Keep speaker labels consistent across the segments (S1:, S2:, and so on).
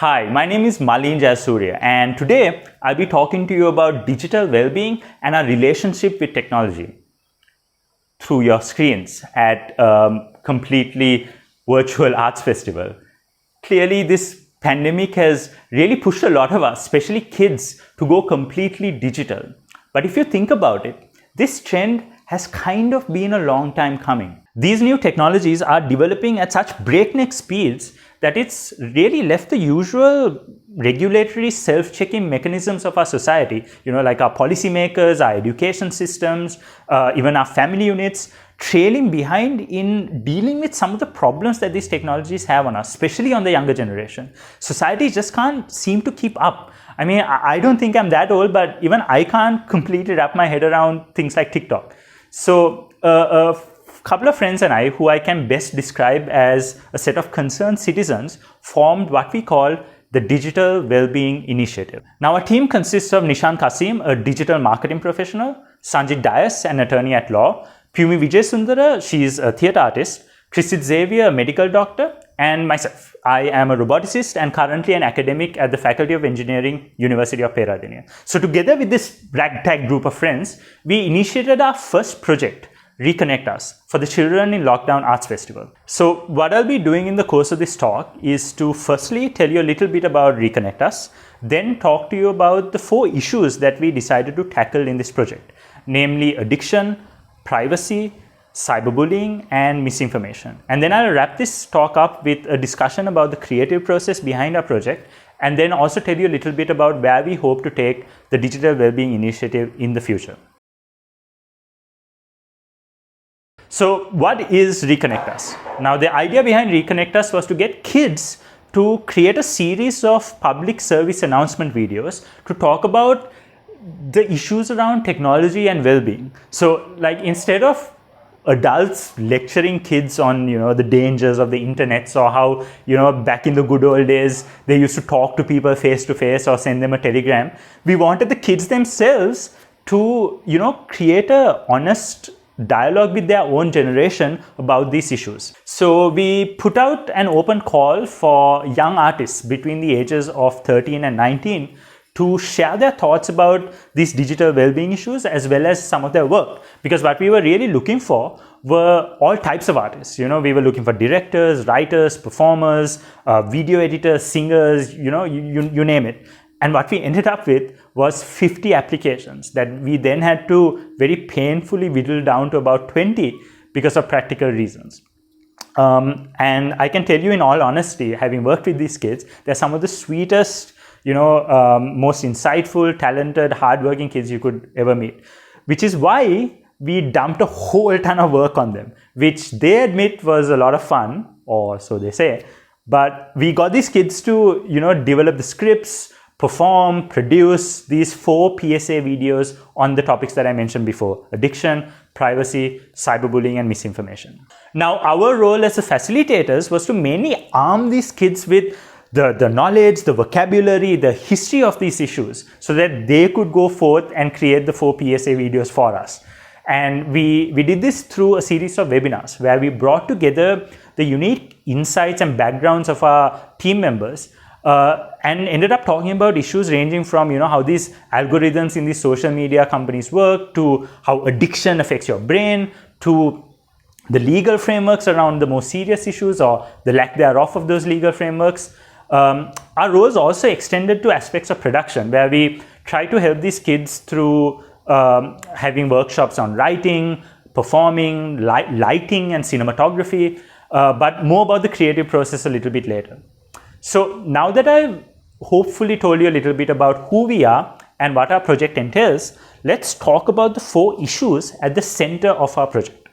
S1: Hi, my name is Malin Jayasuriya, and today I'll be talking to you about digital well-being and our relationship with technology through your screens at a completely virtual arts festival. Clearly, this pandemic has really pushed a lot of us, especially kids, to go completely digital. But if you think about it, this trend has kind of been a long time coming. These new technologies are developing at such breakneck speeds that it's really left the usual regulatory self-checking mechanisms of our society, like our policymakers, our education systems, even our family units, trailing behind in dealing with some of the problems that these technologies have on us, especially on the younger generation. Society just can't seem to keep up. I mean, I don't think I'm that old, but even I can't completely wrap my head around things like TikTok. So a couple of friends and I, who I can best describe as a set of concerned citizens, formed what we call the Digital Wellbeing Initiative. Now, our team consists of Nishan Kasim, a digital marketing professional, Sanjit Dias, an attorney at law, Pumi Vijay she's a theatre artist, Chrisit Xavier, a medical doctor, and myself. I am a roboticist and currently an academic at the Faculty of Engineering, University of Peradeniya. So together with this ragtag group of friends, we initiated our first project, Reconnect Us, for the Children in Lockdown Arts Festival. So what I'll be doing in the course of this talk is to firstly tell you a little bit about Reconnect Us, then talk to you about the 4 issues that we decided to tackle in this project, namely addiction, privacy, cyberbullying, and misinformation. And then I'll wrap this talk up with a discussion about the creative process behind our project, and then also tell you a little bit about where we hope to take the Digital Wellbeing Initiative in the future. So what is Reconnect Us? Now, the idea behind Reconnect Us was to get kids to create a series of public service announcement videos to talk about the issues around technology and well-being. So like instead of adults lecturing kids on the dangers of the internet, or how back in the good old days they used to talk to people face to face or send them a telegram, we wanted the kids themselves to create a honest dialogue with their own generation about these issues. So we put out an open call for young artists between the ages of 13 and 19 to share their thoughts about these digital well-being issues as well as some of their work. Because what we were really looking for were all types of artists. We were looking for directors, writers, performers, video editors, singers, you name it. And what we ended up with was 50 applications that we then had to very painfully whittle down to about 20 because of practical reasons. And I can tell you in all honesty, having worked with these kids, they're some of the sweetest, most insightful, talented, hardworking kids you could ever meet. Which is why we dumped a whole ton of work on them, which they admit was a lot of fun, or so they say. But we got these kids to, develop the scripts, perform, produce these 4 PSA videos on the topics that I mentioned before: addiction, privacy, cyberbullying, and misinformation. Now, our role as the facilitators was to mainly arm these kids with the knowledge, the vocabulary, the history of these issues so that they could go forth and create the 4 PSA videos for us. And we did this through a series of webinars where we brought together the unique insights and backgrounds of our team members and ended up talking about issues ranging from how these algorithms in these social media companies work, to how addiction affects your brain, to the legal frameworks around the more serious issues or the lack thereof of those legal frameworks. Our roles also extended to aspects of production, where we try to help these kids through having workshops on writing, performing, lighting, and cinematography, but more about the creative process a little bit later. So now that I've hopefully told you a little bit about who we are and what our project entails, let's talk about the 4 issues at the center of our project.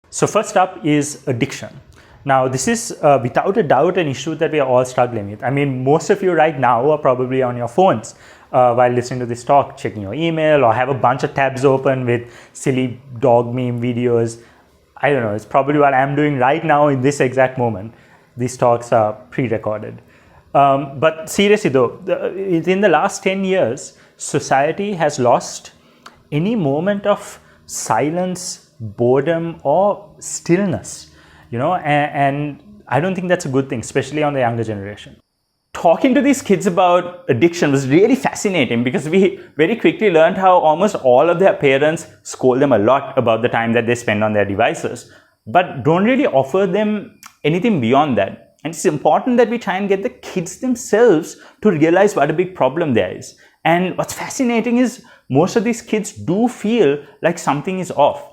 S1: So first up is addiction. Now, this is without a doubt an issue that we are all struggling with. I mean, most of you right now are probably on your phones while listening to this talk, checking your email, or have a bunch of tabs open with silly dog meme videos. I don't know, it's probably what I'm doing right now in this exact moment. These talks are pre-recorded. But seriously though, in the last 10 years, society has lost any moment of silence, boredom, or stillness. And I don't think that's a good thing, especially on the younger generation. Talking to these kids about addiction was really fascinating because we very quickly learned how almost all of their parents scold them a lot about the time that they spend on their devices, but don't really offer them anything beyond that. And it's important that we try and get the kids themselves to realize what a big problem there is. And what's fascinating is most of these kids do feel like something is off,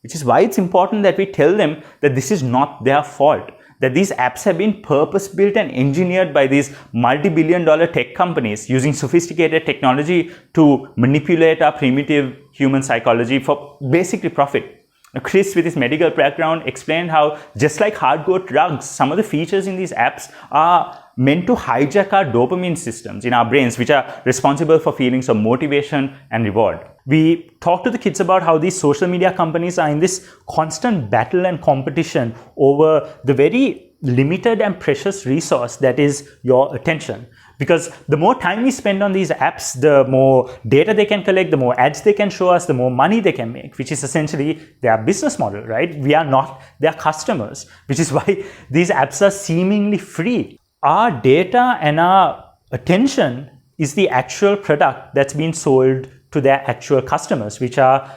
S1: which is why it's important that we tell them that this is not their fault, that these apps have been purpose-built and engineered by these multi-billion-dollar tech companies using sophisticated technology to manipulate our primitive human psychology for basically profit. Now, Chris, with his medical background, explained how just like hardcore drugs, some of the features in these apps are meant to hijack our dopamine systems in our brains, which are responsible for feelings of motivation and reward. We talked to the kids about how these social media companies are in this constant battle and competition over the very limited and precious resource that is your attention. Because the more time we spend on these apps, the more data they can collect, the more ads they can show us, the more money they can make, which is essentially their business model, right? We are not their customers, which is why these apps are seemingly free. Our data and our attention is the actual product that's been sold to their actual customers, which are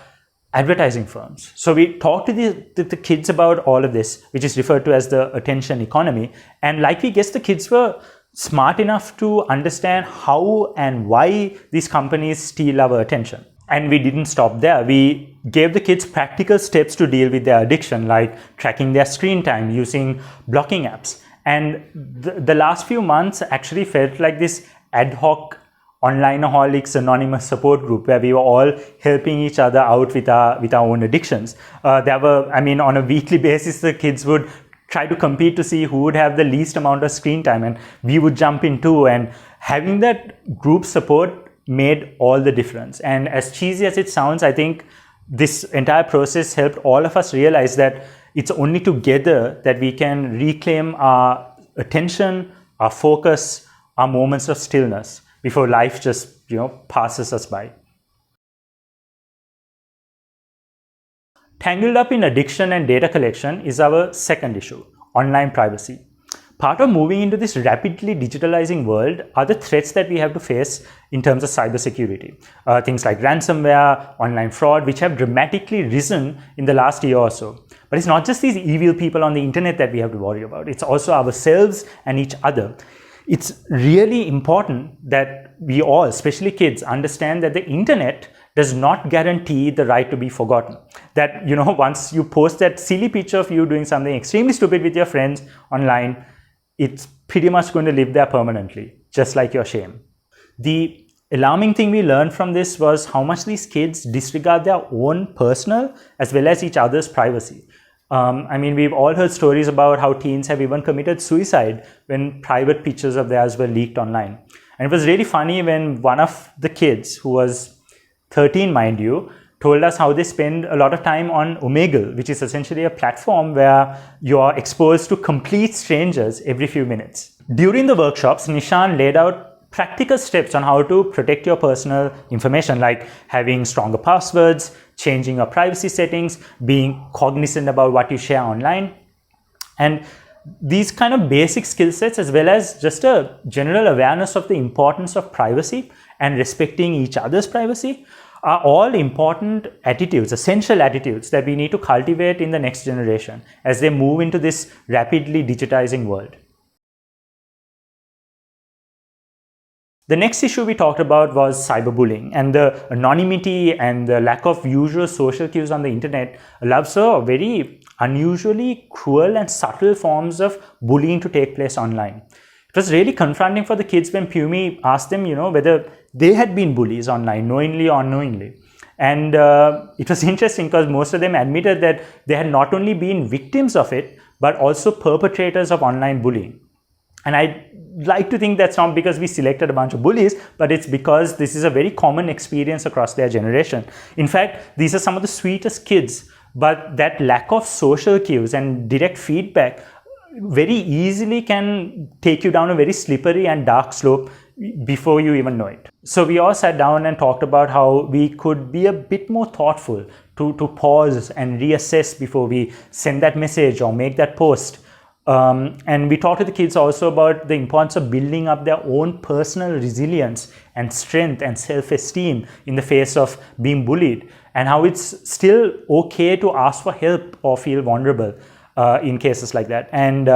S1: advertising firms. So we talked to the kids about all of this, which is referred to as the attention economy. And like we guess the kids were smart enough to understand how and why these companies steal our attention. And we didn't stop there. We gave the kids practical steps to deal with their addiction, like tracking their screen time using blocking apps. And the last few months actually felt like this ad hoc Onlineaholics Anonymous support group where we were all helping each other out with our own addictions. On a weekly basis, the kids would try to compete to see who would have the least amount of screen time, and we would jump in too. And having that group support made all the difference. And as cheesy as it sounds, I think this entire process helped all of us realize that it's only together that we can reclaim our attention, our focus, our moments of stillness before life just, passes us by. Tangled up in addiction and data collection is our second issue, online privacy. Part of moving into this rapidly digitalizing world are the threats that we have to face in terms of cybersecurity. Things like ransomware, online fraud, which have dramatically risen in the last year or so. But it's not just these evil people on the internet that we have to worry about. It's also ourselves and each other. It's really important that we all, especially kids, understand that the internet does not guarantee the right to be forgotten. That, once you post that silly picture of you doing something extremely stupid with your friends online, it's pretty much going to live there permanently, just like your shame. The alarming thing we learned from this was how much these kids disregard their own personal as well as each other's privacy. We've all heard stories about how teens have even committed suicide when private pictures of theirs were leaked online. And it was really funny when one of the kids, who was 13, mind you, told us how they spend a lot of time on Omegle, which is essentially a platform where you're exposed to complete strangers every few minutes. During the workshops, Nishan laid out practical steps on how to protect your personal information, like having stronger passwords, changing your privacy settings, being cognizant about what you share online. And these kind of basic skill sets, as well as just a general awareness of the importance of privacy and respecting each other's privacy, are all important attitudes, essential attitudes that we need to cultivate in the next generation as they move into this rapidly digitizing world. The next issue we talked about was cyberbullying, and the anonymity and the lack of usual social cues on the internet allows for very unusually cruel and subtle forms of bullying to take place online. It was really confronting for the kids when Pumi asked them, whether they had been bullies online, knowingly or unknowingly. And it was interesting because most of them admitted that they had not only been victims of it, but also perpetrators of online bullying. And I like to think that's not because we selected a bunch of bullies, but it's because this is a very common experience across their generation. In fact, these are some of the sweetest kids, but that lack of social cues and direct feedback very easily can take you down a very slippery and dark slope before you even know it. So we all sat down and talked about how we could be a bit more thoughtful to pause and reassess before we send that message or make that post. And we talked to the kids also about the importance of building up their own personal resilience and strength and self-esteem in the face of being bullied, and how it's still okay to ask for help or feel vulnerable in cases like that. And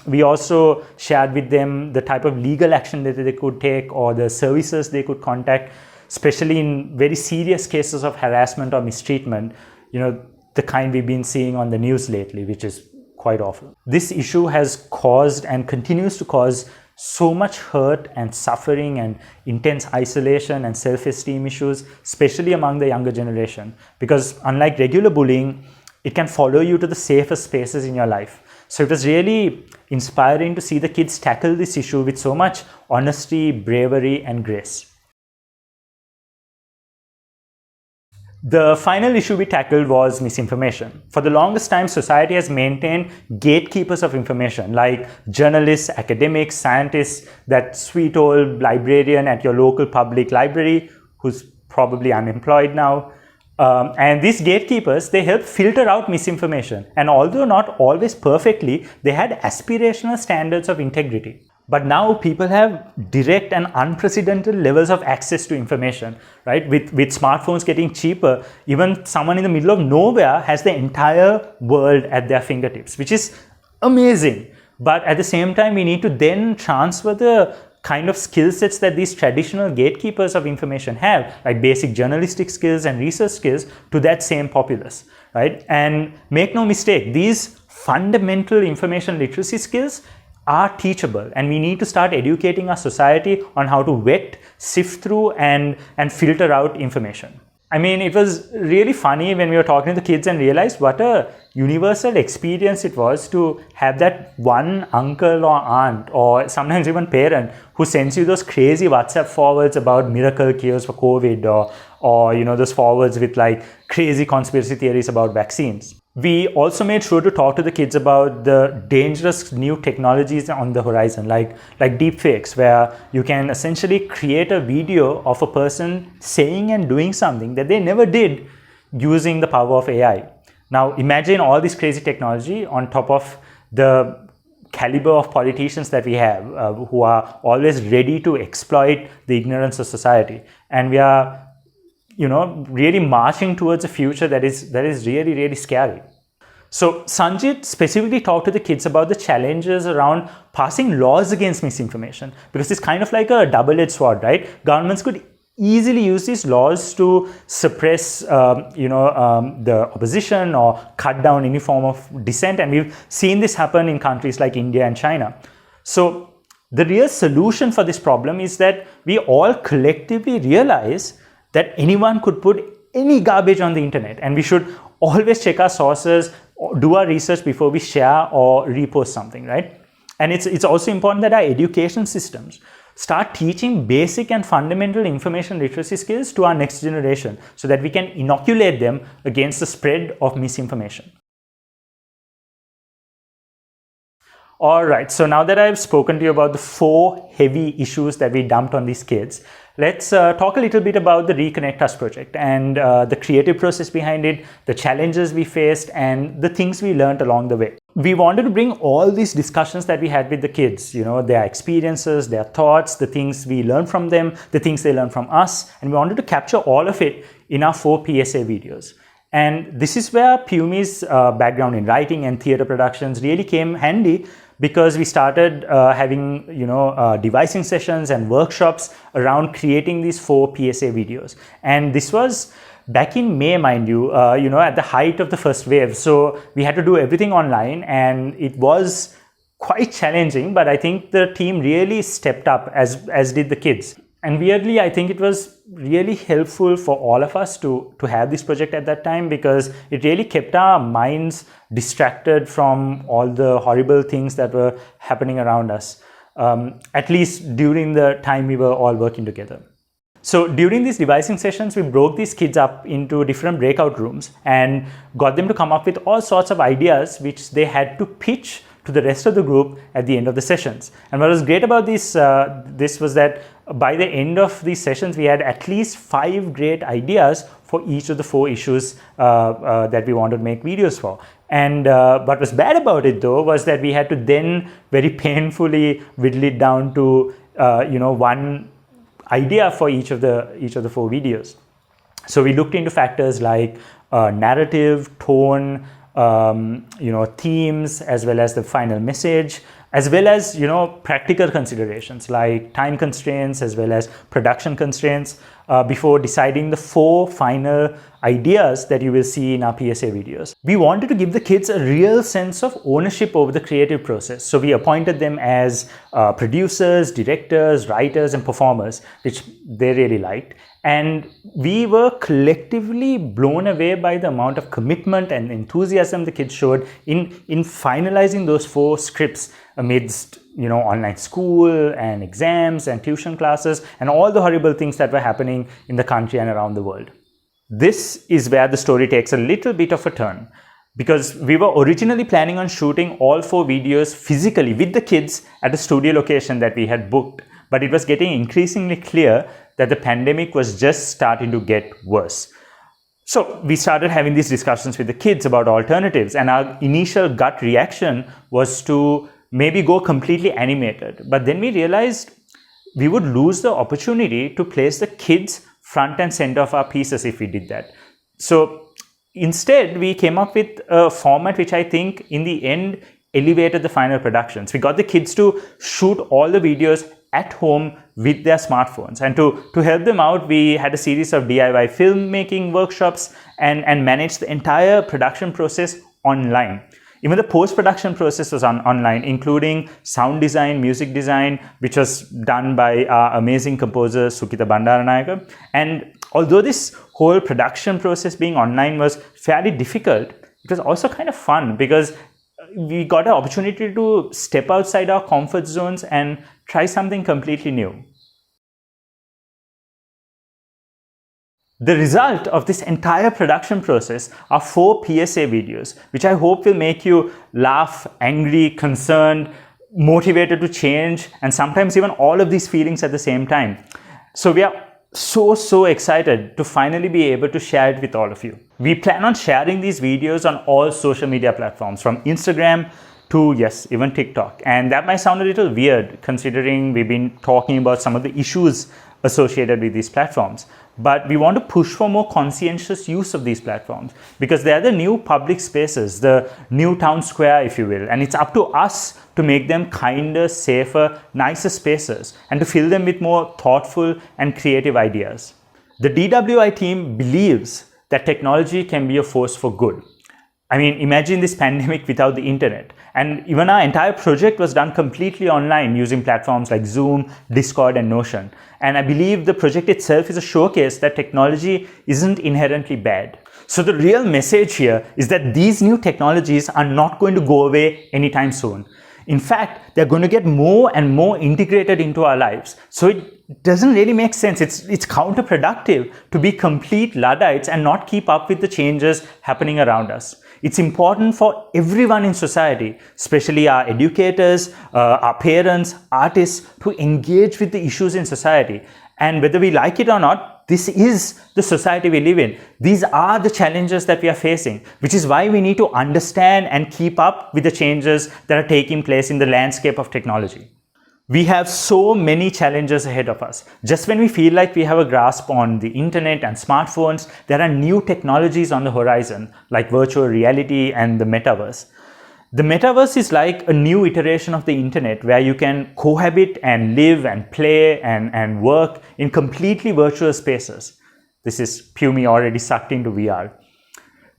S1: we also shared with them the type of legal action that they could take or the services they could contact, especially in very serious cases of harassment or mistreatment, the kind we've been seeing on the news lately, which is quite awful. This issue has caused and continues to cause so much hurt and suffering and intense isolation and self-esteem issues, especially among the younger generation, because unlike regular bullying, it can follow you to the safest spaces in your life. So it was really inspiring to see the kids tackle this issue with so much honesty, bravery, and grace. The final issue we tackled was misinformation. For the longest time, society has maintained gatekeepers of information like journalists, academics, scientists, that sweet old librarian at your local public library who's probably unemployed now. And these gatekeepers, they help filter out misinformation. And although not always perfectly, they had aspirational standards of integrity. But now people have direct and unprecedented levels of access to information, right? With smartphones getting cheaper, even someone in the middle of nowhere has the entire world at their fingertips, which is amazing. But at the same time, we need to then transfer the kind of skill sets that these traditional gatekeepers of information have, like basic journalistic skills and research skills, to that same populace, right? And make no mistake, these fundamental information literacy skills are teachable, and we need to start educating our society on how to vet, sift through, and filter out information. I mean, it was really funny when we were talking to the kids and realized what a universal experience it was to have that one uncle or aunt or sometimes even parent who sends you those crazy WhatsApp forwards about miracle cures for COVID or those forwards with like crazy conspiracy theories about vaccines. We also made sure to talk to the kids about the dangerous new technologies on the horizon, like deepfakes, where you can essentially create a video of a person saying and doing something that they never did using the power of AI. Now, imagine all this crazy technology on top of the caliber of politicians that we have who are always ready to exploit the ignorance of society. And we are really marching towards a future that is really, really scary. So Sanjit specifically talked to the kids about the challenges around passing laws against misinformation, because it's kind of like a double-edged sword, right? Governments could easily use these laws to suppress, the opposition or cut down any form of dissent. And we've seen this happen in countries like India and China. So the real solution for this problem is that we all collectively realize that anyone could put any garbage on the internet, and we should always check our sources, do our research before we share or repost something, right? And it's also important that our education systems start teaching basic and fundamental information literacy skills to our next generation so that we can inoculate them against the spread of misinformation. All right, so now that I've spoken to you about the 4 heavy issues that we dumped on these kids, let's talk a little bit about the Reconnect Us project and the creative process behind it, the challenges we faced, and the things we learned along the way. We wanted to bring all these discussions that we had with the kids, their experiences, their thoughts, the things we learned from them, the things they learned from us, and we wanted to capture all of it in our 4 PSA videos. And this is where Pumi's background in writing and theater productions really came handy, because we started having devising sessions and workshops around creating these 4 PSA videos. And this was back in May, mind you, at the height of the first wave. So we had to do everything online, and it was quite challenging, but I think the team really stepped up, as did the kids. And weirdly, I think it was really helpful for all of us to have this project at that time, because it really kept our minds distracted from all the horrible things that were happening around us, at least during the time we were all working together. So during these devising sessions, we broke these kids up into different breakout rooms and got them to come up with all sorts of ideas which they had to pitch to the rest of the group at the end of the sessions. And what was great about this was that by the end of these sessions, we had at least 5 great ideas for each of the 4 issues that we wanted to make videos for. And what was bad about it though was that we had to then very painfully whittle it down to one idea for each of the 4 videos. So we looked into factors like narrative, tone, themes, as well as the final message, as well as practical considerations like time constraints as well as production constraints before deciding the 4 final ideas that you will see in our PSA videos. We wanted to give the kids a real sense of ownership over the creative process. So we appointed them as producers, directors, writers, and performers, which they really liked. And we were collectively blown away by the amount of commitment and enthusiasm the kids showed in finalizing those 4 scripts amidst online school and exams and tuition classes and all the horrible things that were happening in the country and around the world. This is where the story takes a little bit of a turn, because we were originally planning on shooting all 4 videos physically with the kids at a studio location that we had booked, but it was getting increasingly clear that the pandemic was just starting to get worse. So we started having these discussions with the kids about alternatives, and our initial gut reaction was to maybe go completely animated. But then we realized we would lose the opportunity to place the kids front and center of our pieces if we did that. So instead, we came up with a format which I think in the end elevated the final productions. We got the kids to shoot all the videos at home with their smartphones. And to help them out, we had a series of DIY filmmaking workshops and managed the entire production process online. Even the post-production process was online, including sound design, music design, which was done by our amazing composer, Sukita Bandaranayaka. And although this whole production process being online was fairly difficult, it was also kind of fun because we got an opportunity to step outside our comfort zones and try something completely new. The result of this entire production process are 4 PSA videos, which I hope will make you laugh, angry, concerned, motivated to change, and sometimes even all of these feelings at the same time. So we are so excited to finally be able to share it with all of you. We plan on sharing these videos on all social media platforms, from Instagram to, yes, even TikTok. And that might sound a little weird considering we've been talking about some of the issues associated with these platforms. But we want to push for more conscientious use of these platforms because they are the new public spaces, the new town square, if you will. And it's up to us to make them kinder, safer, nicer spaces and to fill them with more thoughtful and creative ideas. The DWI team believes that technology can be a force for good. I mean, imagine this pandemic without the internet. And even our entire project was done completely online using platforms like Zoom, Discord, and Notion. And I believe the project itself is a showcase that technology isn't inherently bad. So the real message here is that these new technologies are not going to go away anytime soon. In fact, they're going to get more and more integrated into our lives. So it doesn't really make sense. It's counterproductive to be complete Luddites and not keep up with the changes happening around us. It's important for everyone in society, especially our educators, our parents, artists, to engage with the issues in society. And whether we like it or not, this is the society we live in. These are the challenges that we are facing, which is why we need to understand and keep up with the changes that are taking place in the landscape of technology. We have so many challenges ahead of us. Just when we feel like we have a grasp on the internet and smartphones, there are new technologies on the horizon, like virtual reality and the metaverse. The metaverse is like a new iteration of the internet where you can cohabit and live and play and work in completely virtual spaces. This is Pumi already sucked into VR.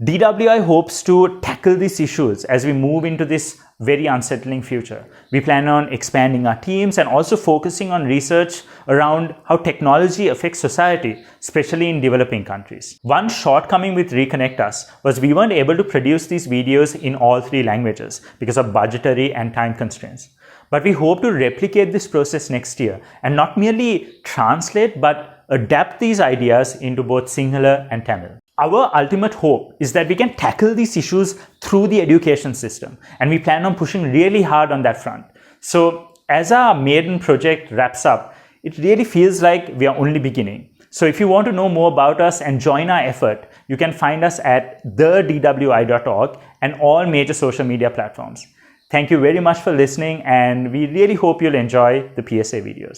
S1: DWI hopes to tackle these issues as we move into this very unsettling future. We plan on expanding our teams and also focusing on research around how technology affects society, especially in developing countries. One shortcoming with Reconnect Us was we weren't able to produce these videos in all 3 languages because of budgetary and time constraints. But we hope to replicate this process next year and not merely translate but adapt these ideas into both Sinhala and Tamil. Our ultimate hope is that we can tackle these issues through the education system, and we plan on pushing really hard on that front. So as our maiden project wraps up, it really feels like we are only beginning. So if you want to know more about us and join our effort, you can find us at thedwi.org and all major social media platforms. Thank you very much for listening, and we really hope you'll enjoy the PSA videos.